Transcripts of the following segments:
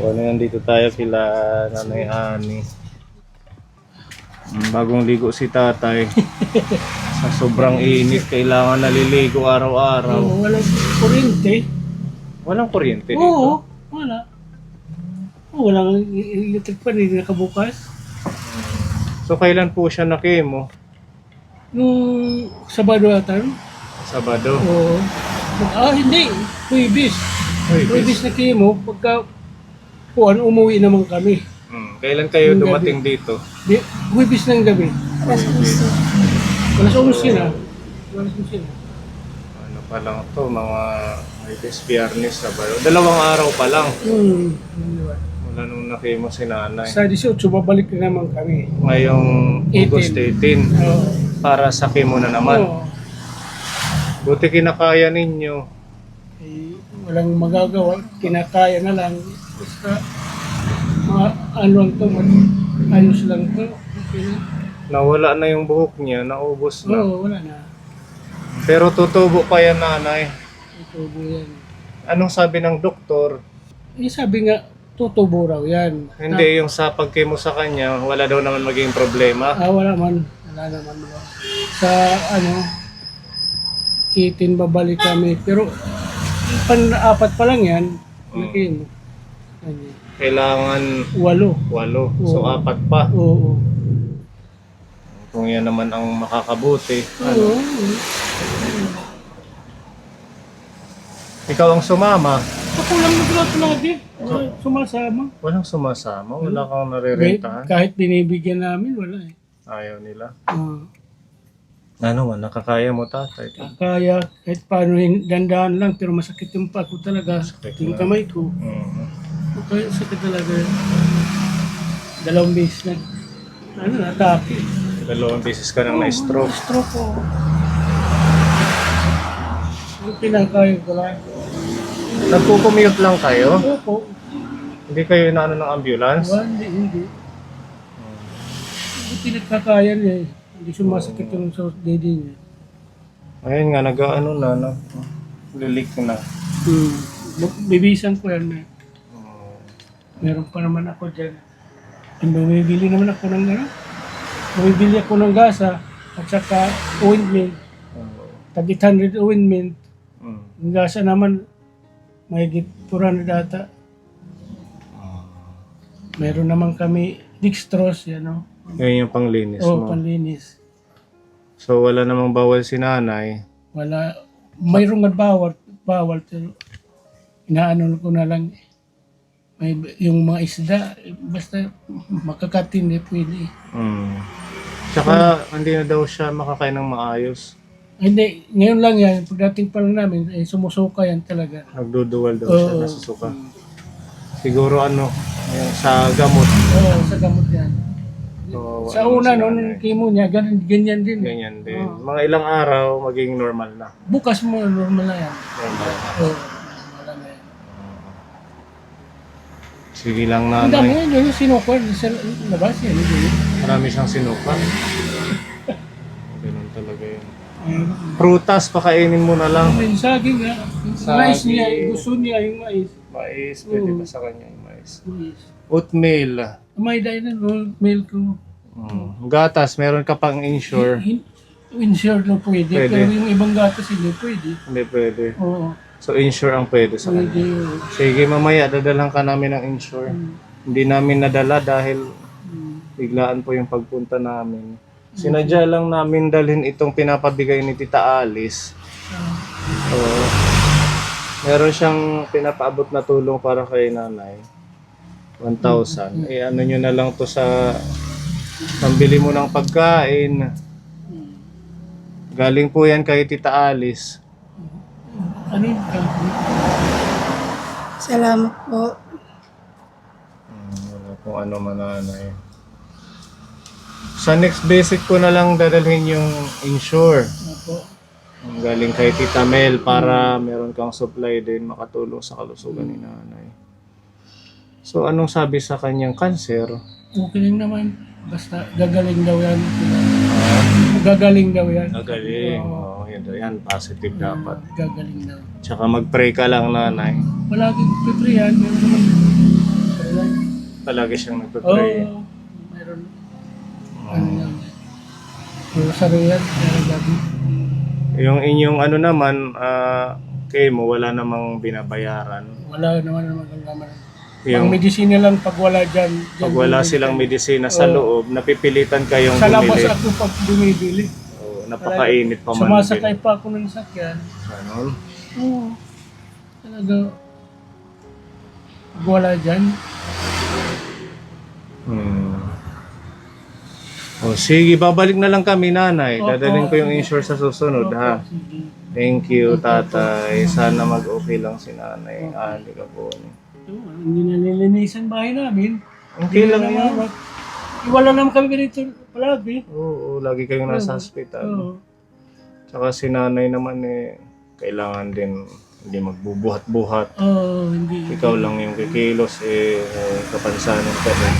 So, nandito tayo kila Nanay Ani. Bagong ligo si tatay. Sa sobrang init, kailangan naliligo araw-araw. Oo, walang kuryente. Walang kuryente dito. Oo, wala. Walang electric pa rin nakabukas. So, kailan po siya na-chemo? Nung Sabado ata, no? Sabado. Oo. Hindi. Huwebes. Huwebes na chemo. Pagka umuwi naman kami. Kailan kayo Yung dumating dito? Huwebes ng gabi. Alas 11 na. Alas 11 na. Ano pa lang to, mga Biyernes, Sabado. 2 araw pa lang. Wala nung na-chemo si nanay. Sa 18, babalik na naman kami. Ngayong 18. August 18. Oo. Para sa chemo na naman. Oo. Buti kinakaya ninyo. Walang magagawa. Kinakaya na lang. Basta ano lang to, ayos lang to. Okay na. Nawala na yung buhok niya, naubos na. Oo, wala na. Pero tutubo pa yan, nanay. Tutubo yan. Anong sabi ng doktor? Sabi nga, tutubo raw yan. Hindi, yung sa pag-chemo sa kanya, wala daw naman maging problema. Wala man. Wala naman. Sa itin babalik kami. Pero, pan-apat pa lang yan. Nakin. Kailangan 8. 8. So, Oo. 4 pa. Oo. Kung yan naman ang makakabuti. Oo. Ikaw ang sumama. Ako lang naglato lagi. Sumasama. Walang sumasama. Wala kang narirentahan. Kahit binibigyan namin, wala eh. Ayaw nila. Ah. Ano man, nakakaya mo tatay. Kaya kahit paano dandahan lang pero masakit yung pa ko talaga. Masakit Yung na. kamay ko. Okay, sakit talaga. 2 beses na. Natake. 2 beses ka nang na-stroke. Stroke ko. Yung pinakaya ko lang. Nagko-commute lang kayo? Opo. Hindi kayo inaano ng ambulance? Hindi. Hindi pinagkakaya niya eh. Hindi sumasakit yung sa dede niya. Ayun nga, nag-ano na, lilik na. Bibisan ko yan eh. Meron pa naman ako dyan. Bumibili naman ako ng bumibili ako ng gasa at saka ointment. Tag 800 ointment. Yung gasa naman mahigit 400 data. Meron naman kami dextrose, yan o. Yun yung panglinis Oo, mo. panlinis. So wala namang bawal si nanay. Wala. Mayroong bawal pero inaano ko na lang yung mga isda, basta makakatin pwede. Tsaka hindi na daw siya makakain ng maayos. Hindi, ngayon lang yan, pagdating pa lang namin, sumusuka yan talaga. Nagduduwal daw siya, Oo. nasusuka. Siguro yung sa gamot. Oo, sa gamot yan. So, Sa ano una, si nung nanay? chemo niya, ganyan din. Ganyan din. Oo. Mga ilang araw, maging normal na. Bukas mo, normal na yan. Normal. Oo, normal na yan. Sige lang Ang dami nanay. yan, yung sinuko, sa labas yan. Marami siyang sinuka. Ganun talaga yun. Prutas, pakainin mo na lang. Yung saging nga, mais niya, gusto niya yung mais. Mais, pwede Oo. ba sa kanya yung mais? Mais. Oatmeal. May dahil na, milk ko. Gatas, meron ka pang insure. Insured na pwede, Pwede. pero yung ibang gatas hindi pwede. Hindi pwede. Oo, So insure ang pwede sa kanya. pwede. Sige, mamaya dadalang ka namin ng insure. Hindi namin nadala dahil biglaan po yung pagpunta namin. Sinadya lang namin dalhin itong pinapabigay ni Tita Alice. So, meron siyang pinapaabot na tulong para kay nanay. 1,000. Eh ano nyo na lang to sa pambili mo ng pagkain. Galing po yan kay Tita Alice. Ano yun? Salamat po. Wala kung ano mananay. Sa next basic ko na lang dadalhin yung insure. Opo. Galing kay Tita Mel para meron kang supply din makatulong sa kalusugan ni nanay. So anong sabi sa kanyang cancer? Okay lang naman. Basta gagaling daw yan. Gagaling daw yan. Nagaling. Oo. Yan, positive dapat. Gagaling daw. Tsaka mag-pray ka lang nanay. Palagi piprihan. Palagi siyang Oo, nagpe-pray. meron. Ano yan? Rosaryan, meron gabi. Yung inyong ano naman, kayo mo, wala namang binabayaran. Wala naman magagaman. Ang Yung medisina lang pag wala dyan. pag wala silang medisina sa Oo. loob, napipilitan kayong Sa labas bumili. ako pag bumibili. Oo, napakainit pa man Sumasakay din. pa ako ng sakyan. Ganon. Oo. Talaga. Pag wala dyan. O sige, babalik na lang kami, nanay. Opo. Dadalhin ko yung insure sa susunod, ha? Sige. Thank you, tatay. Sana mag-okay lang si nanay. Hindi ka po. Hindi na nilinisan bahay namin. Okay lang Hindi yun. naman. Wala naman kami ganito palagi. Oo, lagi kayong nasa hospital. Oo. Tsaka si nanay naman kailangan din hindi magbubuhat-buhat. Oo, hindi. Ikaw lang yung kikilos, kapansanan ka rin.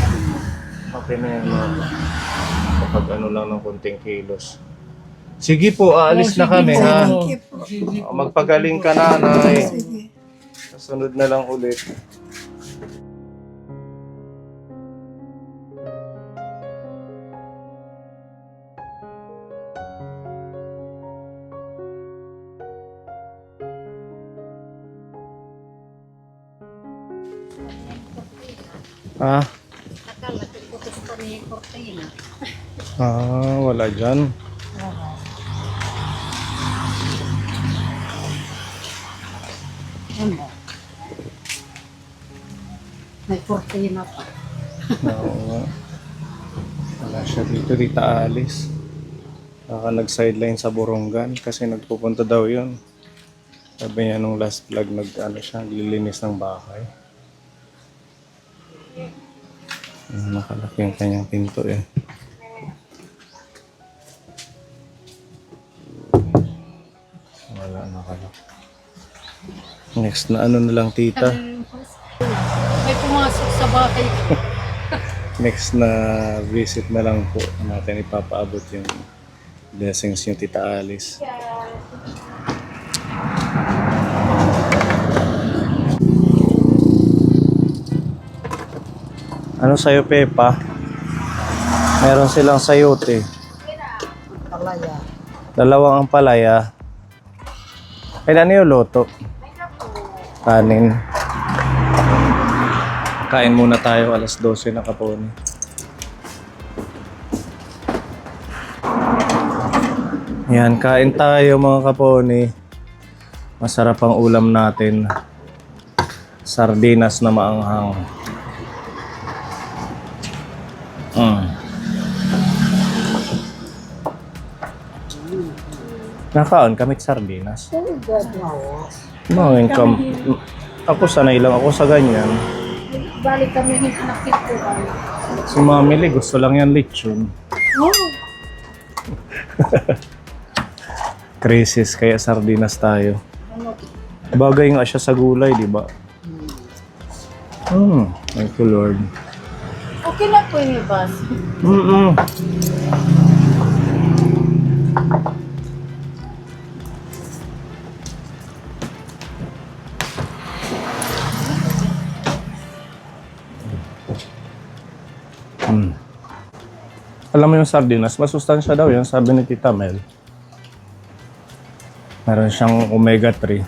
Okay na yan, mama. Kapag ano lang ng konting kilos. Sige po, aalis na kami, ha? Sige po. Magpagaling ka, nanay. Sige. Kasunod na lang ulit. Ah, Akala ko putos pa ni Cortina. wala dyan. Ano? May Cortina pa. Oo. Wala siya dito, Tita Alice. Baka nag-sideline sa Borongan kasi nagpupunta daw yun. Sabi niya nung last vlog siya, lilinis ng bahay. Nakalaki yung kanyang pinto Wala, nakalaki. Next na na lang, tita. May pumasok sa bahay. Next na visit na lang po natin ipapaabot yung blessings yung Tita Alice. Ano sa'yo, Pepa? Meron silang sayote. Palaya. Dalawang ampalaya. Ano yung loto? Kanin. Kain muna tayo, alas 12 na kapon. Yan, kain tayo mga kaponi. Masarap ang ulam natin. Sardinas na maanghang. Nakaon kami sardinas. Mangin kam. Ako sanay lang ako sa ganyan. Balik kami ng nakito. Si Mami Lee, gusto lang yan lechon. Oh. Crisis, kaya sardinas tayo. Ano? Bagay nga siya sa gulay, di ba? Thank you, Lord. Okay na po yung bus. Alam mo yung sardinas, masustansya daw yan, sabi ni Tita Mel. Meron siyang omega-3.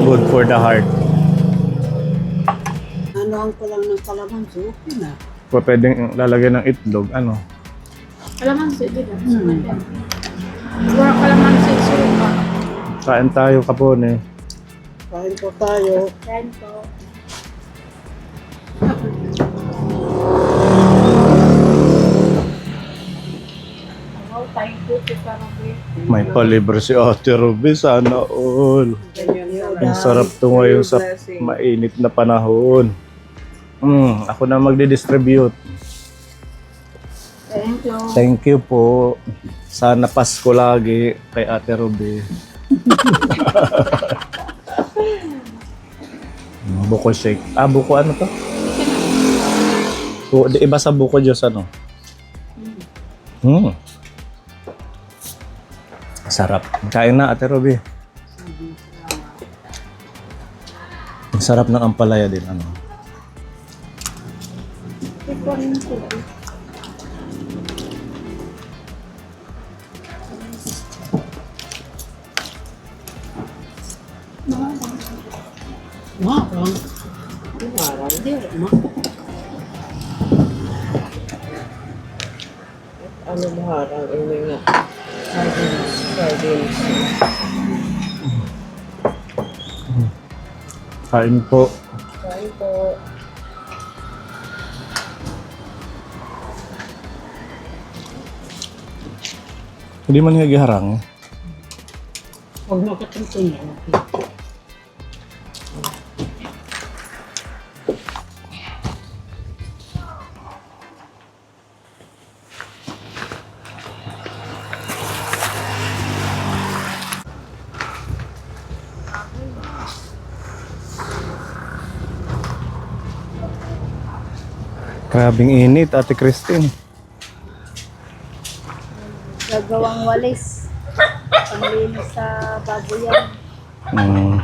Good for the heart. Ano ko lang ng kalamansi, okay na. Pwedeng lalagyan ng itlog, ano? Kalamansi, di ba? Wala kalamansi, suka. Kain tayo kapon eh. Kain po tayo. Kain po. May palibre si Ate Ruby, sana all. Ang sarap to ngayon sa mainit na panahon. Ako na magdi-distribute. Thank you. Thank you po. Sana Pasko lagi kay Ate Ruby. Buko shake. Buko ano to? Iba sa buko Diyos ano? Sarap. Kain na, Ate Ruby. Sarap ng ampalaya din, ano? Marang. Marang. Di mo. Ano maharang? Ano nga? Sardines. Kain po. Kain po. Hindi man nga giharang. Huwag mo katuntunan. Grabing init, Ate Christine. Gagawang walis. Panglinis sa baboyan. Hmm.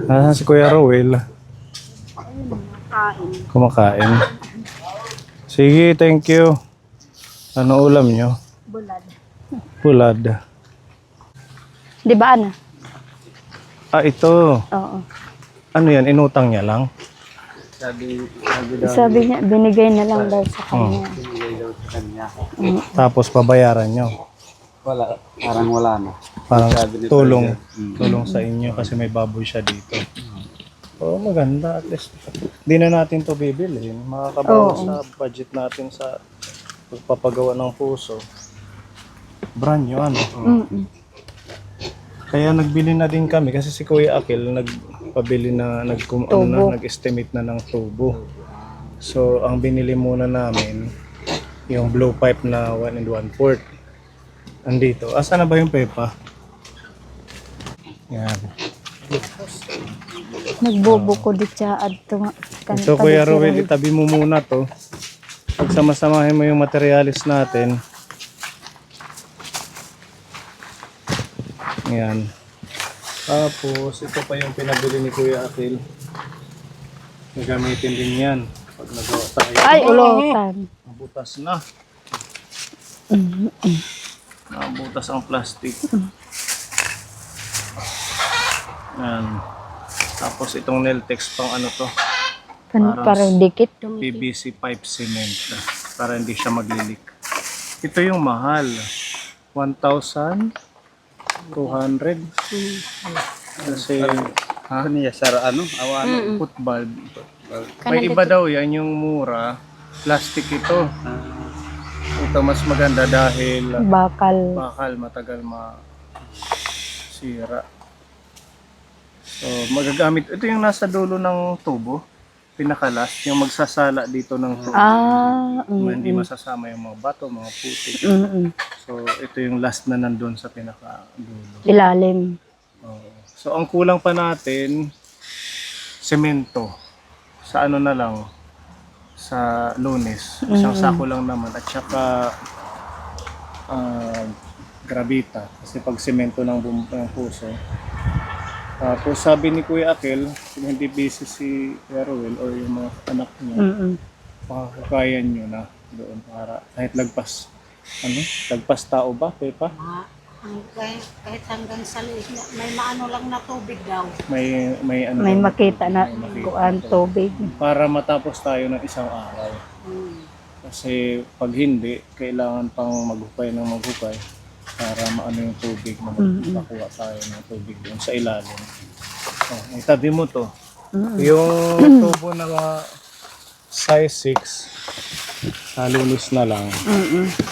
Nasaan si Kuya Rowel? Ayun, kain. Kumakain. Sige, thank you. Ano ulam nyo? Bulad. Pulad. Di ba, Ana? Ah, ito. Oo. Ano yan? Inutang niya lang? Sabi niya, binigay na lang daw sa kanya. Tapos pabayaran nyo. Wala, parang wala na. Parang Sabi ni tulong. Tiger. Tulong sa inyo kasi may baboy siya dito. Oo, maganda. At least, di na natin to bibilhin. Makakabawas Oo. sa budget natin sa pagpapagawa ng puso. Brand new, ano? Mm-mm. Kaya nagbili na din kami kasi si Kuya Akil nagpabili na, Tubo. nag-estimate na ng tubo. So, ang binili muna namin, yung blue pipe na 1 1/4. Andito. Asa na ba yung pepa? Yan. Nagbubuko di siya at Ito, Kuya Rowel, itabi mo muna to. Pagsama-samahin mo yung materialis natin. Yan. Tapos, ito pa yung pinabili ni Kuya Akil. Gagamitin din yan. Pag nagawa tayo. Ay, ulotan. Nabutas na. Nabutas ang plastic. Yan. Tapos itong Neltex pang ano to. Parang dikit. PVC pipe cement para hindi siya maglilik. Ito yung mahal. 1,200. Kasi Ano niya, sara ano? Awan. foot bulb. May iba daw yan yung mura. Plastic ito. Ito mas maganda dahil Bakal. matagal masira. So magagamit. Ito yung nasa dulo ng tubo. Pinakalas. Yung magsasala dito ng tubo. Hindi masasama yung mga bato, mga putik. So ito yung last na nandun sa pinakadulo. Ilalim. Oo. So ang kulang pa natin, semento. Sa ano na lang, sa Lunes. Isang sako lang naman. At saka gravita. Kasi pag semento ng puso. Tapos sabi ni Kuya Akil, kung hindi busy si Kuya Rowel or yung mga anak niya, makakakayan nyo na doon para kahit lagpas. Lagpas tao ba, Pepa? Kahit hanggang sa liit, may maano lang na tubig daw. May ano May daw, makita na may makita. kuan tubig. Para matapos tayo ng isang araw. Kasi pag hindi, kailangan pang maghukay ng maghukay para maano yung tubig, makakuha tayo ng tubig doon sa ilalim. Oh, itabi mo to. Yung tubo na mga size 6, sa Lunes na lang.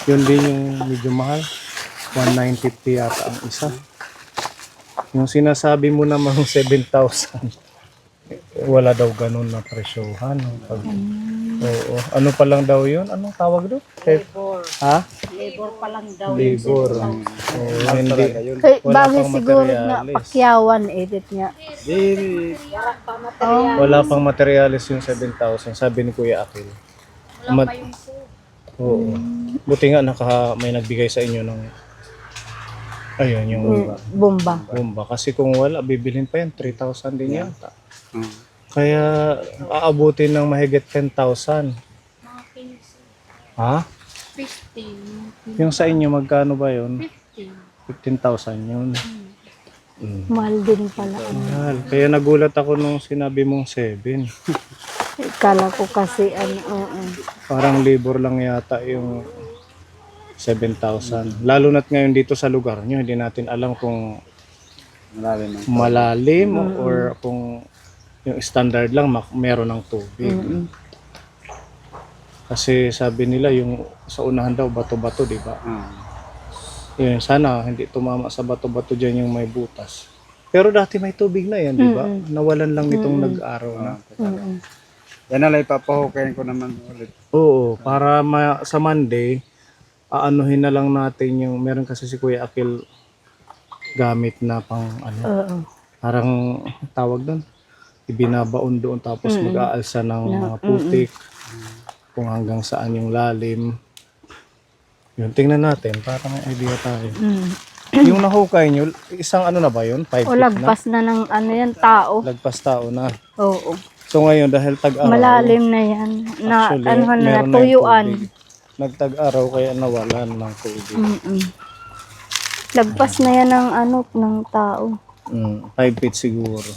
Yun din yung medyo mahal. 190 yata ang isa. Yung sinasabi mo namang 7,000, wala daw ganun na presyohan. Oo. Ano pa lang daw yun? Anong tawag doon? Labor. Ha? Labor pa lang daw. Labor. Oo, hindi. Kay Wala bagay pang siguro na materialis. pakyawan edit niya. Wala pang materialis yung 7,000. Sabi ni Kuya Akil. Wala pa yung Oo. Buti nga may nagbigay sa inyo ng ayun yung Bomba. bomba. Kasi kung wala, bibilhin pa yan. 3,000 din yata. Mm. Kaya aabutin ng mahigit 10,000. Mga 15. Ha? 15. Yung sa inyo, magkano ba yun? 15. 15,000 yun. Mahal din pala. Mahal. Kaya nagulat ako nung sinabi mong 7. Kala ko kasi oo. Parang libor lang yata yung 7,000. Lalo na't ngayon dito sa lugar nyo, hindi natin alam kung Malalim ng malalim or kung yung standard lang meron ng tubig. Kasi sabi nila yung sa unahan daw bato-bato, di ba? Yun, sana hindi tumama sa bato-bato dyan yung may butas. Pero dati may tubig na yan, di ba? Nawalan lang nitong nag-araw na. Yan na lang ipapahukayin ko naman ulit. Oo, para sa Monday, aanuhin na lang natin yung, meron kasi si Kuya Akil gamit na pang Oo. parang tawag doon, ibinabaon doon tapos mag-aalsa ng mga putik kung hanggang saan yung lalim. Yun, tingnan natin para may idea tayo. Yung nahukay nyo, isang ano na ba yun? 5 O feet na? lagpas na ng ano yan, tao. Lagpas tao na. Oo. So ngayon, dahil tag-araw, Malalim na yan. Na, actually, ano na, meron na yung tuyuan. tubig. Nagtag-araw kaya nawalan ng tubig. Lagpas na yan ng ano, ng tao. 5 feet siguro.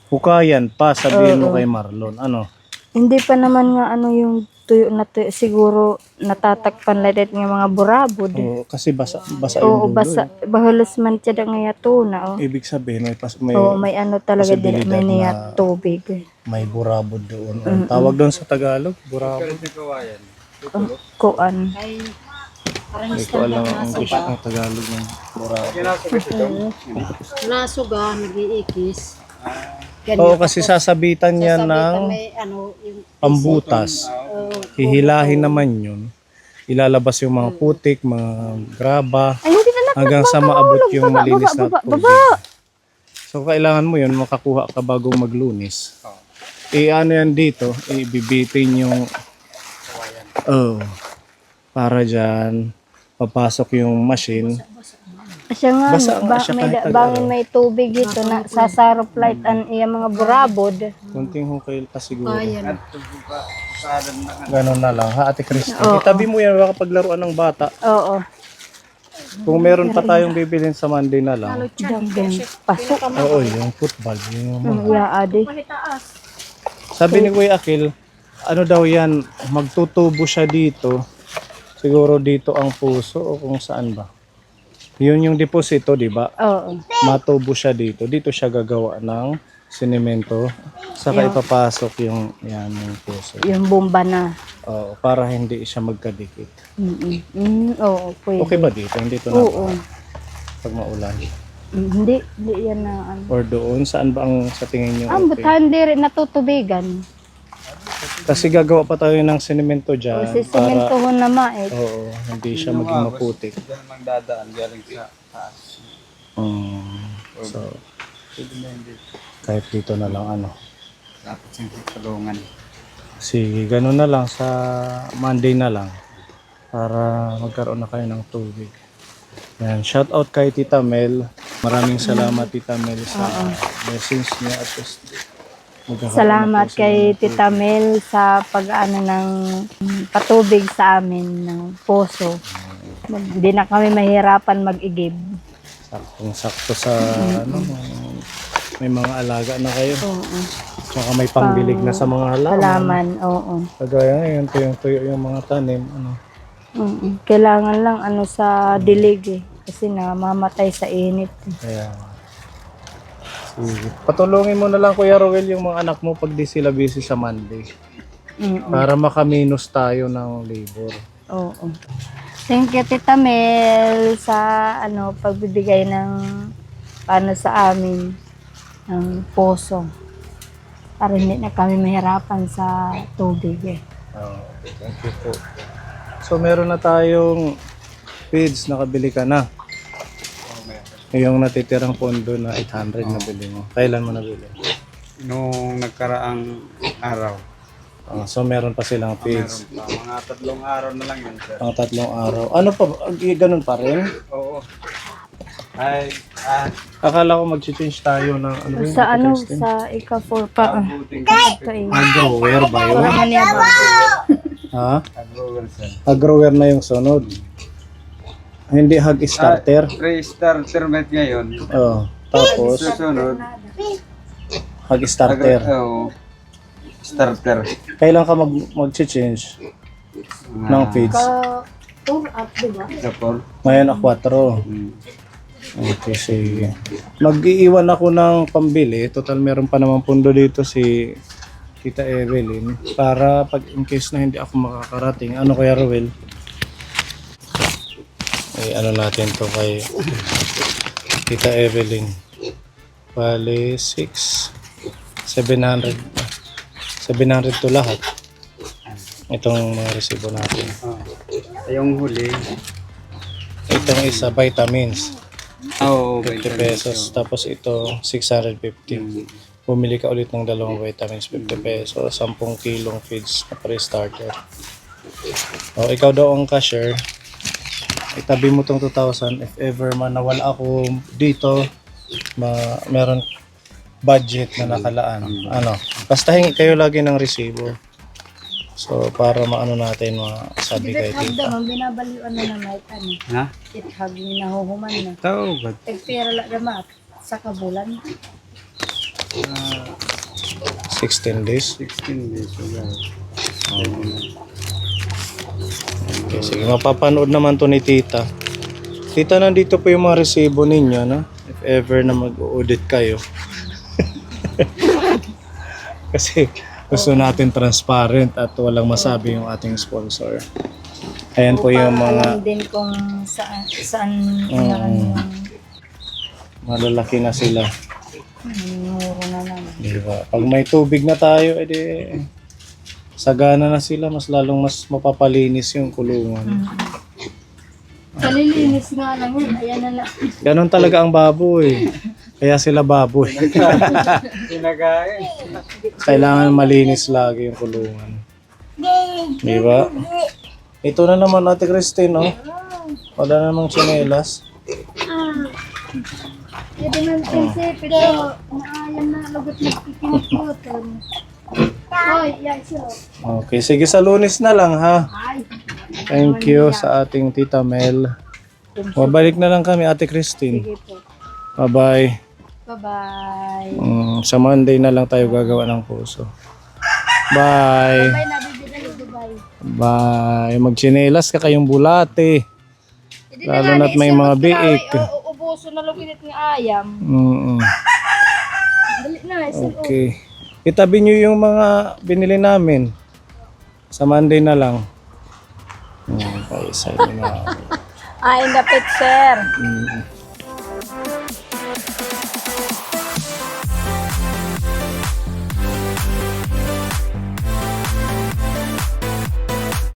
Hukayan pa, sabihin mo kay Marlon. Ano? Hindi pa naman nga ano yung tuyo na tuyo. Siguro natatakpan lahat ng mga burabod. Oo, kasi basa Oo, yung dulo. basa. Bahalos man siya na nga tuna. Oh. Ibig sabihin, may, Oo, may ano talaga din. May posibilidad niya na- tubig. may burabod doon. Ang tawag doon sa Tagalog, burabod. Kuan. Ay, parang Hindi ko alam standard ang English ng Tagalog ng burabod. nasuga, nag-iikis. Oo, kasi sasabitan niya ng may ano, yung pambutas. Hihilahin naman yun. Ilalabas yung mga putik, mga graba, Ay, hindi na hanggang sa maabot yung baba, malinis na baba, tubig. baba. So kailangan mo yun, makakuha ka bago maglunis. Ano yan dito, ibibitin yung para dyan, papasok yung machine. Siya nga, Basa nga siya may, kahit bangin tag-araw. may tubig ito na sasarop light ang iya mga burabod. Kunting hukay pa siguro. kaya. Ganon na lang, ha Ate Christy? Itabi mo yan, baka paglaruan ng bata. Oo. Kung meron pa tayong bibilin sa Monday na lang. Danggang pasok. Oo, yung football. Yung mga. Ang yaadi. Sabi ni Kuya Akil, ano daw yan, magtutubo siya dito. Siguro dito ang puso o kung saan ba. Yun yung deposito, di ba? Oo. Matubo siya dito. Dito siya gagawa ng sinemento. Saka ipapasok yung, yan, yung puso. Yung bomba na. Oo, para hindi siya magkadikit. Oo, pwede. Okay ba dito? Hindi ito na Oo. pag maulan. Hindi yan na ano. Or doon, saan ba ang sa tingin nyo? Ang Okay? butahan di rin natutubigan. Kasi gagawa pa tayo ng sinemento O dyan. si sementohon na mait. Oo, hindi siya maging maputik. Diyan magdadaan galing sa taas. So, kahit dito na lang ano. Dapat yung tulungan. Sige, ganun na lang sa Monday na lang para magkaroon na kayo ng tubig. Yan, shout out kay Tita Mel. Maraming salamat Tita Mel sa blessings niya at magkakaroon na Salamat po sila kay ng Tita Mel sa pag-ano ng patubig sa amin ng poso. Hindi na kami mahirapan mag-igib. Saktong-sakto sa ano, may mga alaga na kayo. Oo. Tsaka may pangbilig na sa mga halaman. Halaman, oo. Kagaya ngayon, tuyong-tuyo yung mga tanim. Ano. Kailangan lang ano sa dilig eh. Kasi namamatay sa init. Kaya, sige. Patulungin mo na lang Kuya Roel yung mga anak mo pag di sila busy sa Monday. Para makaminos tayo ng labor. Oo. Thank you Tita Mel sa ano pagbibigay ng paano sa amin ng poso. Para hindi na kami mahirapan sa tubig eh. Thank you po. So meron na tayong feeds, nakabili ka na. Yung natitirang pondo na 800 na bili mo. Kailan mo nabili? Nung nagkaraang araw. So meron pa silang feeds. Meron pa. Mga 3 araw na lang yun, sir. Ang 3 araw. Ano pa? Ganun pa rin? Oo. Ay, Akala ko mag-change tayo ng ano ba yun, Sa Ate ano, Christine? sa ika-4 pa. Ito eh. Agrower ba yun? Wala man niya ba? Ha? Agroverson. Agrower na yung sunod. Hindi hag starter. Pre-starter met ngayon. Oh. Tapos Susunod. hag starter. Starter. Kailan ka mag-change ng feeds? Ka-4 up, diba? Kapor. Ngayon 4. Okay, sige. Mag-iiwan ako ng pambili. Total meron pa naman pundo dito si Tita Evelyn. Para pag in case na hindi ako makakarating. Ano kaya Ruel? Ano natin to kay Tita Evelyn. Bale, 700 to lahat. Itong mga resibo natin. Yung huli. Itong isa, vitamins. Oo, 50 pesos. Tapos ito, 650. Bumili ka ulit ng dalawang vitamins, 50 pesos. 10 kilong feeds na pre-starter. O, ikaw daw ang cashier. Itabi mo tong 2,000. If ever man nawala ako dito, meron budget na nakalaan. Ano? Basta hingi kayo lagi ng resibo. So, para maano natin masabi kay Hag tita. naman, binabaliwan na naman ano. Ha? Hag nahuhuman na. Tao ba? Pera lang naman sa kabulan. 16 days. 16 days. Okay, sige. Mapapanood naman to ni tita. Tita, nandito po yung mga resibo ninyo, no? If ever na mag-audit kayo. Kasi gusto natin transparent at walang masabi yung ating sponsor. Ayan po yung Alam mga din kung saan na yung malalaki na sila. muro na naman. Di ba? Pag may tubig na tayo, edi sagana na sila. Mas lalong mas mapapalinis yung kulungan. Kalilinis nga lang yun. Ayan na lang. Ganon talaga ang baboy. Kaya sila baboy. Pinagain. Kailangan malinis lagi yung kulungan. Di ba? Ito na naman Ate Christine, no? Wala namang tsinelas. Pwede man kasi, pero naayan na lagot na pikinipot. Hoy, yan siya. Okay, sige sa Lunes na lang, ha? Ay, Thank you sa ating Tita Mel. Mabalik na lang kami, Ate Christine. sige po. Bye-bye. Bye-bye. Sa Monday na lang tayo gagawa ng puso. Bye. Bye na, bibigay ko. Bye. Bye. Magchinelas ka kayong bulate. Lalo na't may mga biik. Ubuso na luginit ng ayam. Dali na, Okay. Itabi nyo yung mga binili namin. Sa Monday na lang. Okay, sa inyo na. in the picture.